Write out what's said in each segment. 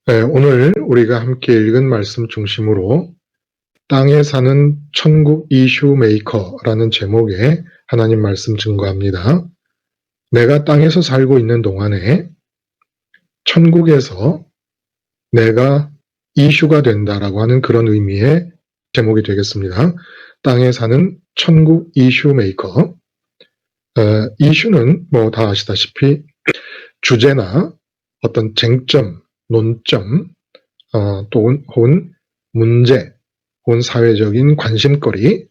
네, 오늘 우리가 함께 읽은 말씀 중심으로 땅에 사는 천국 이슈 메이커라는 제목의 하나님 말씀 증거합니다. 내가 땅에서 살고 있는 동안에 천국에서 내가 이슈가 된다라고 하는 그런 의미의 제목이 되겠습니다. 땅에 사는 천국 이슈 메이커. 이슈는 뭐 다 아시다시피 주제나 어떤 쟁점, 논점, 또 혹은 문제, 혹은 사회적인 관심거리,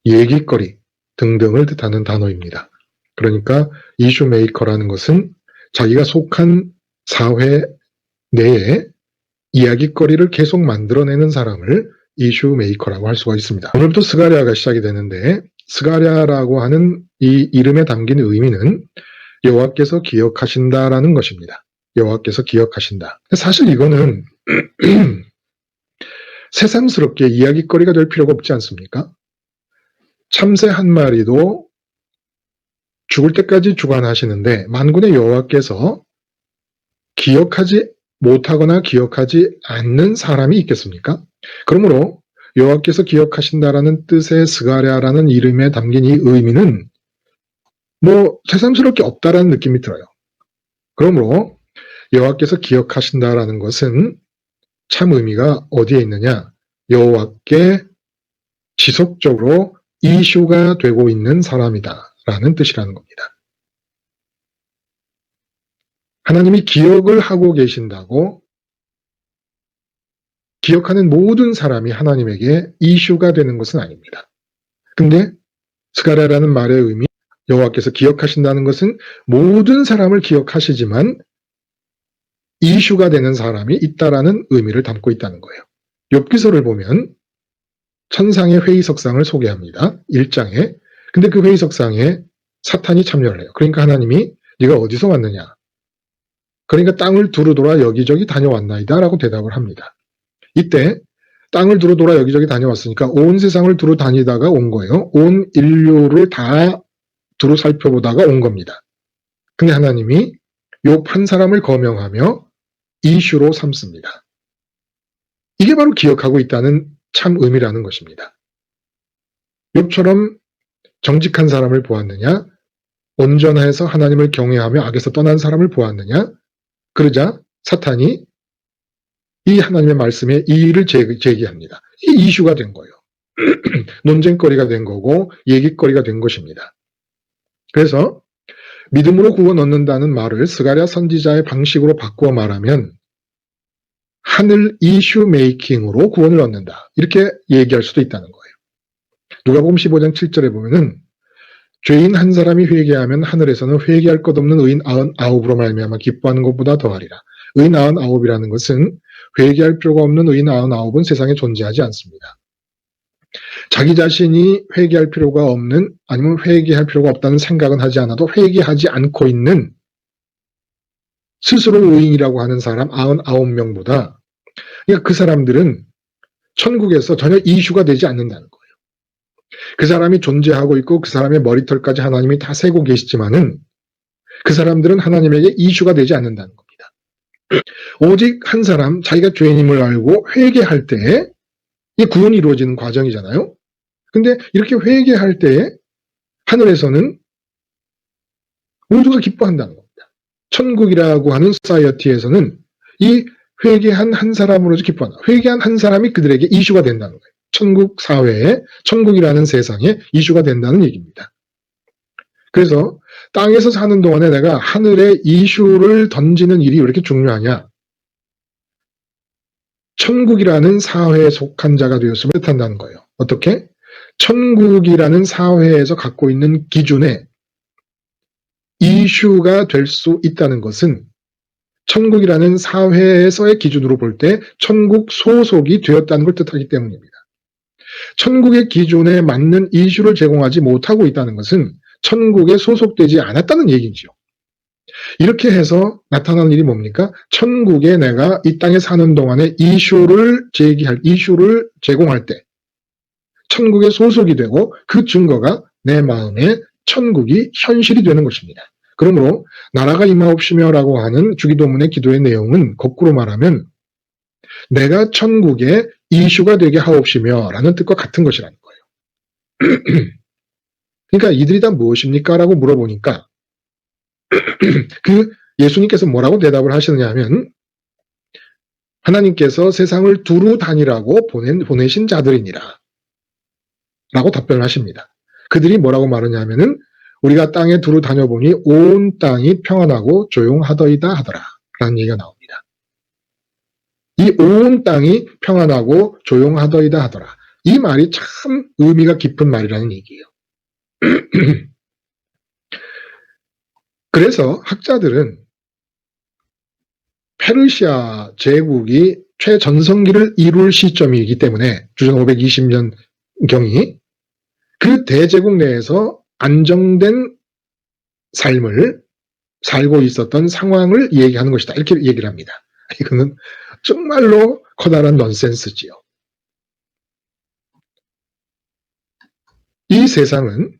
얘기거리 등등을 뜻하는 단어입니다. 그러니까 이슈 메이커라는 것은 자기가 속한 사회 내에 이야기거리를 계속 만들어내는 사람을 이슈 메이커라고 할 수가 있습니다. 오늘부터 스가랴가 시작이 되는데 스가랴라고 하는 이 이름에 담긴 의미는 여호와께서 기억하신다라는 것입니다. 여호와께서 기억하신다. 사실 이거는 새삼스럽게 이야기거리가 될 필요가 없지 않습니까? 참새 한 마리도 죽을 때까지 주관하시는데 만군의 여호와께서 기억하지 못하거나 기억하지 않는 사람이 있겠습니까? 그러므로 여호와께서 기억하신다라는 뜻의 스가랴라는 이름에 담긴 이 의미는 새삼스럽게 없다라는 느낌이 들어요. 그러므로 여호와께서 기억하신다라는 것은 참 의미가 어디에 있느냐? 여호와께 지속적으로 이슈가 되고 있는 사람이다 라는 뜻이라는 겁니다. 하나님이 기억을 하고 계신다고 기억하는 모든 사람이 하나님에게 이슈가 되는 것은 아닙니다. 근데 스가랴라는 말의 의미, 여호와께서 기억하신다는 것은 모든 사람을 기억하시지만 이슈가 되는 사람이 있다라는 의미를 담고 있다는 거예요. 욥기서를 보면 천상의 회의석상을 소개합니다. 1장에. 근데 그 회의석상에 사탄이 참여를 해요. 그러니까 하나님이 네가 어디서 왔느냐? 그러니까 땅을 두루 돌아 여기저기 다녀왔나이다 라고 대답을 합니다. 이때 땅을 두루 돌아 여기저기 다녀왔으니까 온 세상을 두루 다니다가 온 거예요. 온 인류를 다 두루 살펴보다가 온 겁니다. 근데 하나님이 욥 한 사람을 거명하며 이슈로 삼습니다. 이게 바로 기억하고 있다는 참 의미라는 것입니다. 욥처럼 정직한 사람을 보았느냐? 온전해서 하나님을 경외하며 악에서 떠난 사람을 보았느냐? 그러자 사탄이 이 하나님의 말씀에 이의를 제기합니다. 이 이슈가 된 거예요. 논쟁거리가 된 거고 얘기거리가 된 것입니다. 그래서 믿음으로 구원 얻는다는 말을 스가랴 선지자의 방식으로 바꾸어 말하면 하늘 이슈 메이킹으로 구원을 얻는다. 이렇게 얘기할 수도 있다는 거예요. 누가복음 15장 7절에 보면은 죄인 한 사람이 회개하면 하늘에서는 회개할 것 없는 의인 99으로 말미암아 기뻐하는 것보다 더하리라. 의인 99이라는 것은 회개할 필요가 없는 의인 99은 세상에 존재하지 않습니다. 자기 자신이 회개할 필요가 없는 아니면 회개할 필요가 없다는 생각은 하지 않아도 회개하지 않고 있는 스스로 의인이라고 하는 사람 99명보다 그러니까 그 사람들은 천국에서 전혀 이슈가 되지 않는다는 거예요. 그 사람이 존재하고 있고 그 사람의 머리털까지 하나님이 다 세고 계시지만은 그 사람들은 하나님에게 이슈가 되지 않는다는 겁니다. 오직 한 사람 자기가 죄인임을 알고 회개할 때에 이 구원이 이루어지는 과정이잖아요. 근데 이렇게 회개할 때에 하늘에서는 모두가 기뻐한다는 겁니다. 천국이라고 하는 소사이어티에서는 이 회개한 한 사람으로서 기뻐한다. 회개한 한 사람이 그들에게 이슈가 된다는 거예요. 천국 사회에, 천국이라는 세상에 이슈가 된다는 얘기입니다. 그래서 땅에서 사는 동안에 내가 하늘에 이슈를 던지는 일이 왜 이렇게 중요하냐? 천국이라는 사회에 속한 자가 되었음을 뜻한다는 거예요. 어떻게? 천국이라는 사회에서 갖고 있는 기준에 이슈가 될 수 있다는 것은 천국이라는 사회에서의 기준으로 볼 때 천국 소속이 되었다는 걸 뜻하기 때문입니다. 천국의 기준에 맞는 이슈를 제공하지 못하고 있다는 것은 천국에 소속되지 않았다는 얘기죠. 이렇게 해서 나타나는 일이 뭡니까? 천국에 내가 이 땅에 사는 동안에 이슈를 제공할 때 천국에 소속이 되고 그 증거가 내 마음에 천국이 현실이 되는 것입니다. 그러므로 나라가 임하옵시며라고 하는 주기도문의 기도의 내용은 거꾸로 말하면 내가 천국의 이슈가 되게 하옵시며라는 뜻과 같은 것이라는 거예요. 그러니까 이들이 다 무엇입니까? 라고 물어보니까 그 예수님께서 뭐라고 대답을 하시느냐 하면 하나님께서 세상을 두루 다니라고 보내신 자들이니라 라고 답변을 하십니다. 그들이 뭐라고 말하냐 하면은 우리가 땅에 두루 다녀보니 온 땅이 평안하고 조용하더이다 하더라 라는 얘기가 나옵니다. 이 온 땅이 평안하고 조용하더이다 하더라. 이 말이 참 의미가 깊은 말이라는 얘기예요. 그래서 학자들은 페르시아 제국이 최전성기를 이룰 시점이기 때문에 주전 520년경이 그 대제국 내에서 안정된 삶을 살고 있었던 상황을 얘기하는 것이다. 이렇게 얘기를 합니다. 이거는 정말로 커다란 넌센스지요. 이 세상은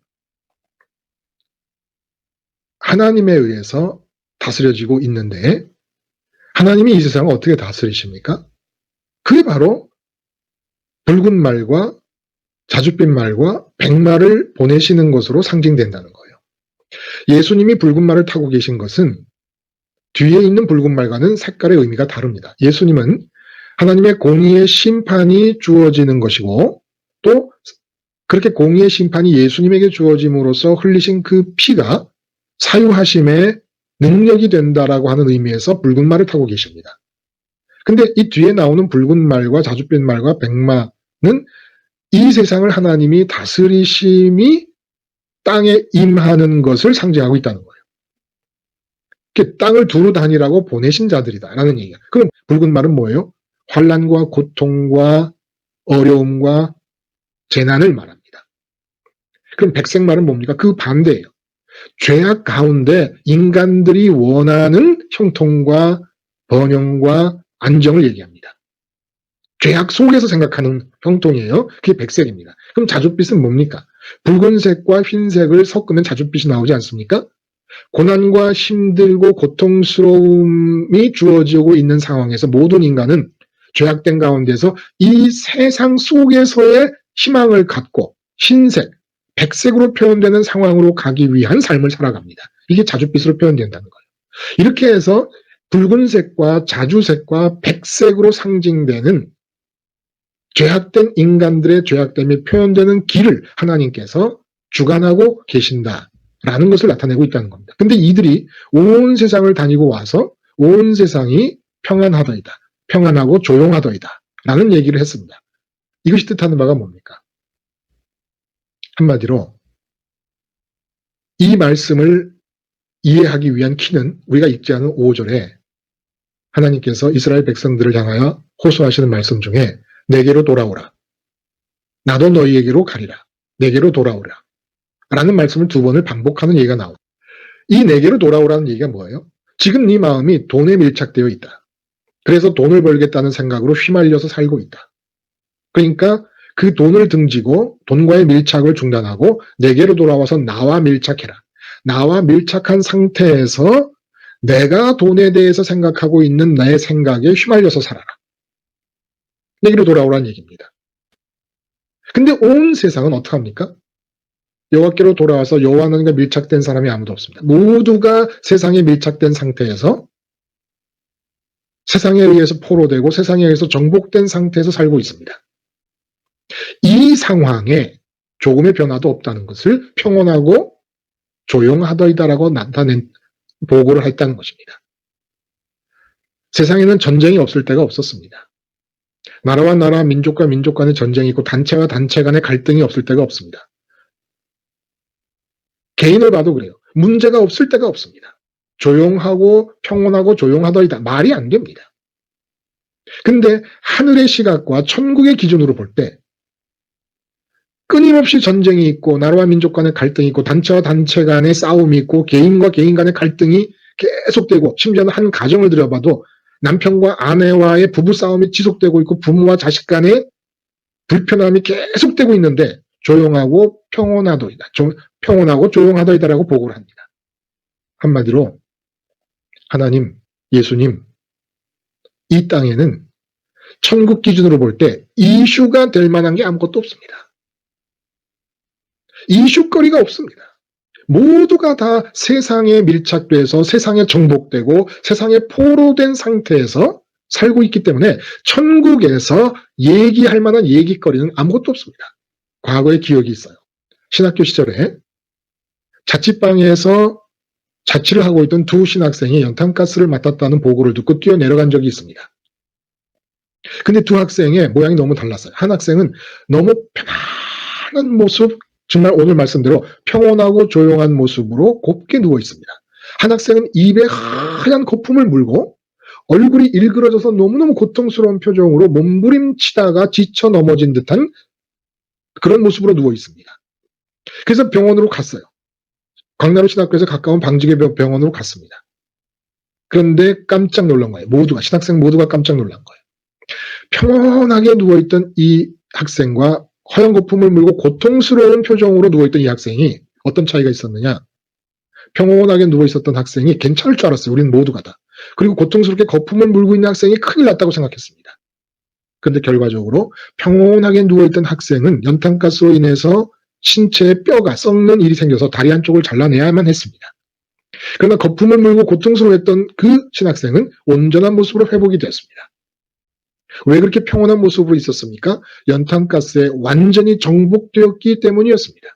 하나님에 의해서 다스려지고 있는데 하나님이 이 세상을 어떻게 다스리십니까? 그게 바로 붉은 말과 자줏빛 말과 백말을 보내시는 것으로 상징된다는 거예요. 예수님이 붉은 말을 타고 계신 것은 뒤에 있는 붉은 말과는 색깔의 의미가 다릅니다. 예수님은 하나님의 공의의 심판이 주어지는 것이고 또 그렇게 공의의 심판이 예수님에게 주어짐으로써 흘리신 그 피가 사유하심의 능력이 된다라고 하는 의미에서 붉은 말을 타고 계십니다. 근데 이 뒤에 나오는 붉은 말과 자줏빛 말과 백마는 이 세상을 하나님이 다스리심이 땅에 임하는 것을 상징하고 있다는 거예요. 땅을 두루 다니라고 보내신 자들이다라는 얘기야. 그럼 붉은 말은 뭐예요? 환난과 고통과 어려움과 재난을 말합니다. 그럼 백색 말은 뭡니까? 그 반대예요. 죄악 가운데 인간들이 원하는 형통과 번영과 안정을 얘기합니다. 죄악 속에서 생각하는 형통이에요. 그게 백색입니다. 그럼 자줏빛은 뭡니까? 붉은색과 흰색을 섞으면 자줏빛이 나오지 않습니까? 고난과 힘들고 고통스러움이 주어지고 있는 상황에서 모든 인간은 죄악된 가운데서 이 세상 속에서의 희망을 갖고 흰색, 백색으로 표현되는 상황으로 가기 위한 삶을 살아갑니다. 이게 자줏빛으로 표현된다는 거예요. 이렇게 해서 붉은색과 자주색과 백색으로 상징되는 죄악된 인간들의 죄악됨이 표현되는 길을 하나님께서 주관하고 계신다라는 것을 나타내고 있다는 겁니다. 근데 이들이 온 세상을 다니고 와서 온 세상이 평안하더이다. 평안하고 조용하더이다. 라는 얘기를 했습니다. 이것이 뜻하는 바가 뭡니까? 한마디로 이 말씀을 이해하기 위한 키는 우리가 읽지 않은 5절에 하나님께서 이스라엘 백성들을 향하여 호소하시는 말씀 중에 내게로 돌아오라. 나도 너희에게로 가리라. 내게로 돌아오라. 라는 말씀을 2번을 반복하는 얘기가 나옵니다. 이 내게로 돌아오라는 얘기가 뭐예요? 지금 네 마음이 돈에 밀착되어 있다. 그래서 돈을 벌겠다는 생각으로 휘말려서 살고 있다. 그러니까 그 돈을 등지고 돈과의 밀착을 중단하고 내게로 돌아와서 나와 밀착해라. 나와 밀착한 상태에서 내가 돈에 대해서 생각하고 있는 나의 생각에 휘말려서 살아라. 내게로 돌아오라는 얘기입니다. 근데 온 세상은 어떡합니까? 여호와께로 돌아와서 여호와 하나님과 밀착된 사람이 아무도 없습니다. 모두가 세상에 밀착된 상태에서 세상에 의해서 포로되고 세상에 의해서 정복된 상태에서 살고 있습니다. 이 상황에 조금의 변화도 없다는 것을 평온하고 조용하더이다라고 나타낸 보고를 했다는 것입니다. 세상에는 전쟁이 없을 때가 없었습니다. 나라와 나라, 민족과 민족 간의 전쟁이 있고 단체와 단체 간의 갈등이 없을 때가 없습니다. 개인을 봐도 그래요. 문제가 없을 때가 없습니다. 조용하고 평온하고 조용하더이다. 말이 안 됩니다. 근데 하늘의 시각과 천국의 기준으로 볼 때 끊임없이 전쟁이 있고 나라와 민족 간의 갈등이 있고 단체와 단체 간의 싸움이 있고 개인과 개인 간의 갈등이 계속되고 심지어는 한 가정을 들여봐도 남편과 아내와의 부부싸움이 지속되고 있고 부모와 자식 간의 불편함이 계속되고 있는데 조용하고 평온하더이다. 평온하고 조용하더이다라고 보고를 합니다. 한마디로 하나님, 예수님, 이 땅에는 천국 기준으로 볼 때 이슈가 될 만한 게 아무것도 없습니다. 이슈거리가 없습니다. 모두가 다 세상에 밀착돼서 세상에 정복되고 세상에 포로된 상태에서 살고 있기 때문에 천국에서 얘기할 만한 얘기거리는 아무것도 없습니다. 과거의 기억이 있어요. 신학교 시절에 자취방에서 자취를 하고 있던 두 신학생이 연탄가스를 맡았다는 보고를 듣고 뛰어내려간 적이 있습니다. 근데 두 학생의 모양이 너무 달랐어요. 한 학생은 너무 편안한 모습, 정말 오늘 말씀대로 평온하고 조용한 모습으로 곱게 누워 있습니다. 한 학생은 입에 하얀 거품을 물고 얼굴이 일그러져서 너무너무 고통스러운 표정으로 몸부림치다가 지쳐 넘어진 듯한 그런 모습으로 누워 있습니다. 그래서 병원으로 갔어요. 광나루 신학교에서 가까운 방직의 병원으로 갔습니다. 그런데 깜짝 놀란 거예요. 모두가, 신학생 모두가 깜짝 놀란 거예요. 평온하게 누워있던 이 학생과 허연 거품을 물고 고통스러운 표정으로 누워있던 이 학생이 어떤 차이가 있었느냐. 평온하게 누워있었던 학생이 괜찮을 줄 알았어요. 우리는 모두가 다. 그리고 고통스럽게 거품을 물고 있는 학생이 큰일 났다고 생각했습니다. 그런데 결과적으로 평온하게 누워있던 학생은 연탄가스로 인해서 신체의 뼈가 썩는 일이 생겨서 다리 한쪽을 잘라내야만 했습니다. 그러나 거품을 물고 고통스러워했던 그 신학생은 온전한 모습으로 회복이 되었습니다. 왜 그렇게 평온한 모습으로 있었습니까? 연탄가스에 완전히 정복되었기 때문이었습니다.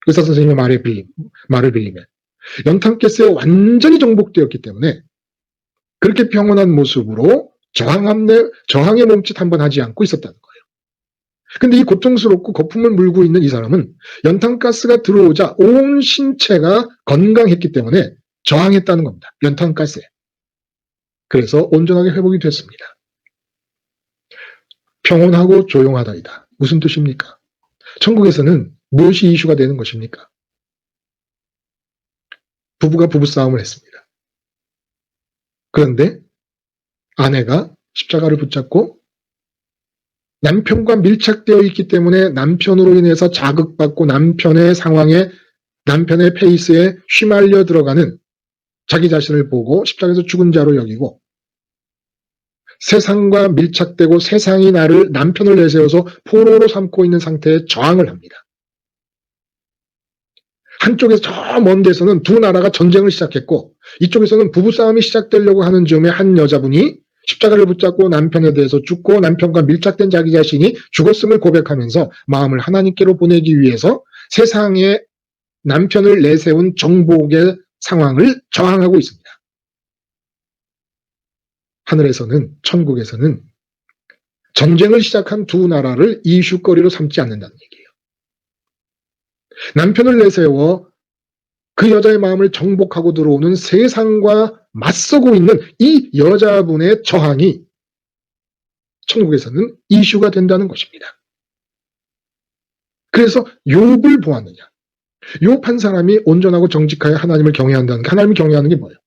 의사 선생님의 말을 빌리면 연탄가스에 완전히 정복되었기 때문에 그렇게 평온한 모습으로 저항의 몸짓 한번 하지 않고 있었다는 거예요. 근데 이 고통스럽고 거품을 물고 있는 이 사람은 연탄가스가 들어오자 온 신체가 건강했기 때문에 저항했다는 겁니다. 연탄가스에. 그래서 온전하게 회복이 됐습니다. 평온하고 조용하다이다. 무슨 뜻입니까? 천국에서는 무엇이 이슈가 되는 것입니까? 부부가 부부싸움을 했습니다. 그런데 아내가 십자가를 붙잡고 남편과 밀착되어 있기 때문에 남편으로 인해서 자극받고 남편의 상황에, 남편의 페이스에 휘말려 들어가는 자기 자신을 보고 십자가에서 죽은 자로 여기고 세상과 밀착되고 세상이 남편을 내세워서 포로로 삼고 있는 상태에 저항을 합니다. 한쪽에서 저 먼 데서는 두 나라가 전쟁을 시작했고 이쪽에서는 부부싸움이 시작되려고 하는 즈음에 한 여자분이 십자가를 붙잡고 남편에 대해서 죽고 남편과 밀착된 자기 자신이 죽었음을 고백하면서 마음을 하나님께로 보내기 위해서 세상에 남편을 내세운 정복의 상황을 저항하고 있습니다. 하늘에서는, 천국에서는 전쟁을 시작한 두 나라를 이슈거리로 삼지 않는다는 얘기예요. 남편을 내세워 그 여자의 마음을 정복하고 들어오는 세상과 맞서고 있는 이 여자분의 저항이 천국에서는 이슈가 된다는 것입니다. 그래서 욥을 보았느냐. 욥 한 사람이 온전하고 정직하여 하나님을 경외한다는 게, 하나님을 경외하는 게 뭐예요?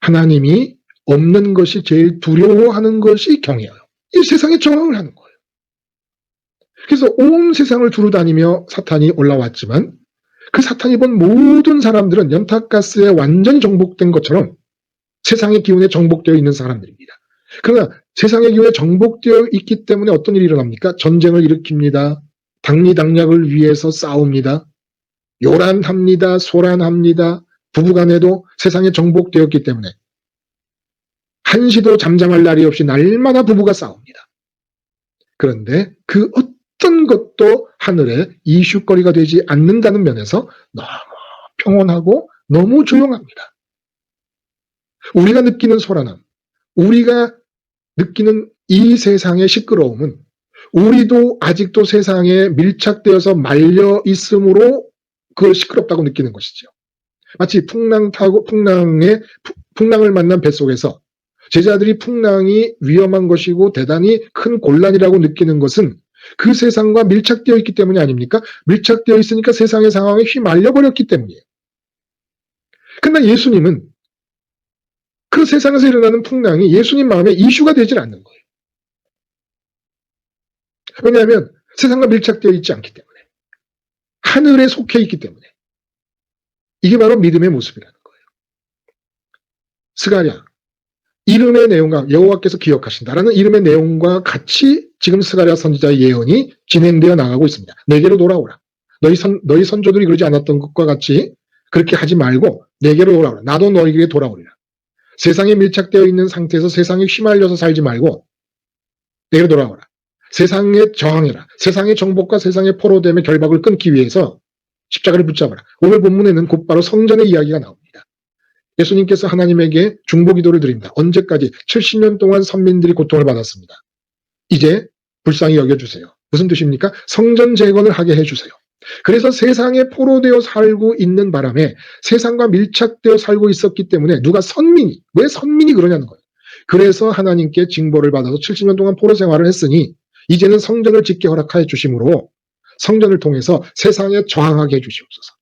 하나님이 없는 것이 제일 두려워하는 것이 경외예요. 이 세상에 저항을 하는 거예요. 그래서 온 세상을 두루다니며 사탄이 올라왔지만 그 사탄이 본 모든 사람들은 연탄가스에 완전히 정복된 것처럼 세상의 기운에 정복되어 있는 사람들입니다. 그러나 세상의 기운에 정복되어 있기 때문에 어떤 일이 일어납니까? 전쟁을 일으킵니다. 당리당략을 위해서 싸웁니다. 요란합니다. 소란합니다. 부부간에도 세상에 정복되었기 때문에 한시도 잠잠할 날이 없이 날마다 부부가 싸웁니다. 그런데 그 어떤 것도 하늘에 이슈거리가 되지 않는다는 면에서 너무 평온하고 너무 조용합니다. 우리가 느끼는 소란함, 우리가 느끼는 이 세상의 시끄러움은 우리도 아직도 세상에 밀착되어서 말려 있으므로 그걸 시끄럽다고 느끼는 것이죠. 마치 풍랑을 만난 뱃속에서 제자들이 풍랑이 위험한 것이고 대단히 큰 곤란이라고 느끼는 것은 그 세상과 밀착되어 있기 때문이 아닙니까? 밀착되어 있으니까 세상의 상황에 휘말려 버렸기 때문이에요. 그러나 예수님은 그 세상에서 일어나는 풍랑이 예수님 마음에 이슈가 되질 않는 거예요. 왜냐하면 세상과 밀착되어 있지 않기 때문에, 하늘에 속해 있기 때문에. 이게 바로 믿음의 모습이라는 거예요. 스가랴, 이름의 내용과 여호와께서 기억하신다라는 이름의 내용과 같이 지금 스가랴 선지자의 예언이 진행되어 나가고 있습니다. 내게로 돌아오라. 너희 선조들이 그러지 않았던 것과 같이 그렇게 하지 말고 내게로 돌아오라. 나도 너희에게 돌아오리라. 세상에 밀착되어 있는 상태에서 세상에 휘말려서 살지 말고 내게로 돌아오라. 세상에 저항해라. 세상의 정복과 세상의 포로됨의 결박을 끊기 위해서 십자가를 붙잡아라. 오늘 본문에는 곧바로 성전의 이야기가 나옵니다. 예수님께서 하나님에게 중보기도를 드립니다. 언제까지? 70년 동안 선민들이 고통을 받았습니다. 이제 불쌍히 여겨주세요. 무슨 뜻입니까? 성전 재건을 하게 해주세요. 그래서 세상에 포로되어 살고 있는 바람에 세상과 밀착되어 살고 있었기 때문에 왜 선민이 그러냐는 거예요. 그래서 하나님께 징벌을 받아서 70년 동안 포로 생활을 했으니 이제는 성전을 짓게 허락하여 주심으로 성전을 통해서 세상에 저항하게 해주시옵소서.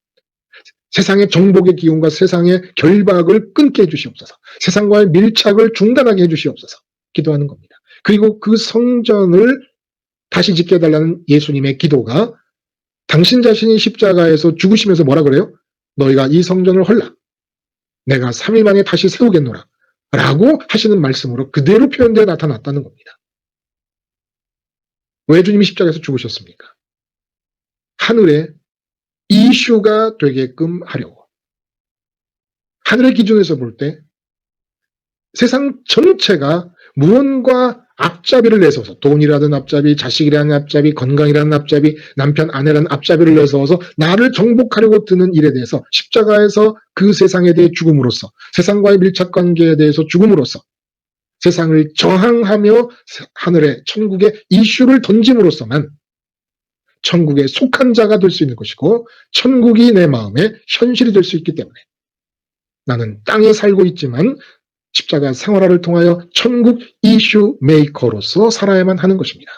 세상의 정복의 기운과 세상의 결박을 끊게 해주시옵소서. 세상과의 밀착을 중단하게 해주시옵소서. 기도하는 겁니다. 그리고 그 성전을 다시 짓게 해달라는 예수님의 기도가 당신 자신이 십자가에서 죽으시면서 뭐라 그래요? 너희가 이 성전을 헐라. 내가 3일 만에 다시 세우겠노라. 라고 하시는 말씀으로 그대로 표현되어 나타났다는 겁니다. 왜 주님이 십자가에서 죽으셨습니까? 하늘의 이슈가 되게끔 하려고. 하늘의 기준에서 볼 때 세상 전체가 무언가 앞잡이를 내서서 돈이라든 앞잡이, 자식이라는 앞잡이, 건강이라는 앞잡이, 남편, 아내라는 앞잡이를 내서서 나를 정복하려고 드는 일에 대해서 십자가에서 그 세상에 대해 죽음으로써 세상과의 밀착관계에 대해서 죽음으로써 세상을 저항하며 하늘의 천국의 이슈를 던짐으로써만 천국에 속한 자가 될 수 있는 것이고 천국이 내 마음에 현실이 될 수 있기 때문에 나는 땅에 살고 있지만 십자가 생활화를 통하여 천국 이슈 메이커로서 살아야만 하는 것입니다.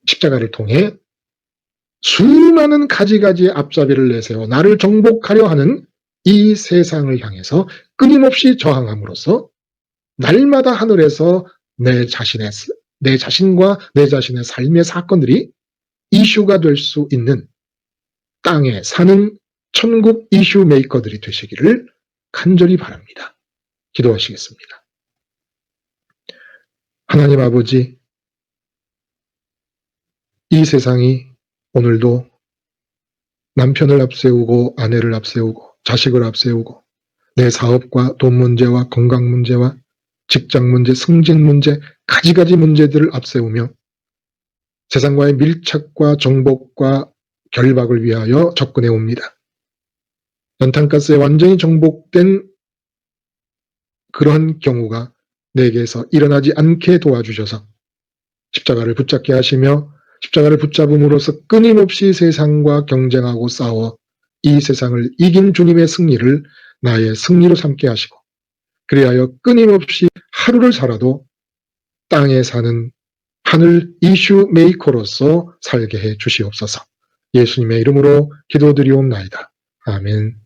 십자가를 통해 수많은 가지가지의 앞잡이를 내세워 나를 정복하려 하는 이 세상을 향해서 끊임없이 저항함으로써 날마다 하늘에서 내 자신과 내 자신의 삶의 사건들이 이슈가 될 수 있는 땅에 사는 천국 이슈 메이커들이 되시기를 간절히 바랍니다. 기도하시겠습니다. 하나님 아버지, 이 세상이 오늘도 남편을 앞세우고 아내를 앞세우고 자식을 앞세우고 내 사업과 돈 문제와 건강 문제와 직장 문제, 승진 문제, 가지가지 문제들을 앞세우며 세상과의 밀착과 정복과 결박을 위하여 접근해 옵니다. 연탄가스에 완전히 정복된 그러한 경우가 내게서 일어나지 않게 도와주셔서 십자가를 붙잡게 하시며 십자가를 붙잡음으로써 끊임없이 세상과 경쟁하고 싸워 이 세상을 이긴 주님의 승리를 나의 승리로 삼게 하시고 그리하여 끊임없이 하루를 살아도 땅에 사는 하늘 이슈 메이커로서 살게 해 주시옵소서. 예수님의 이름으로 기도드리옵나이다. 아멘.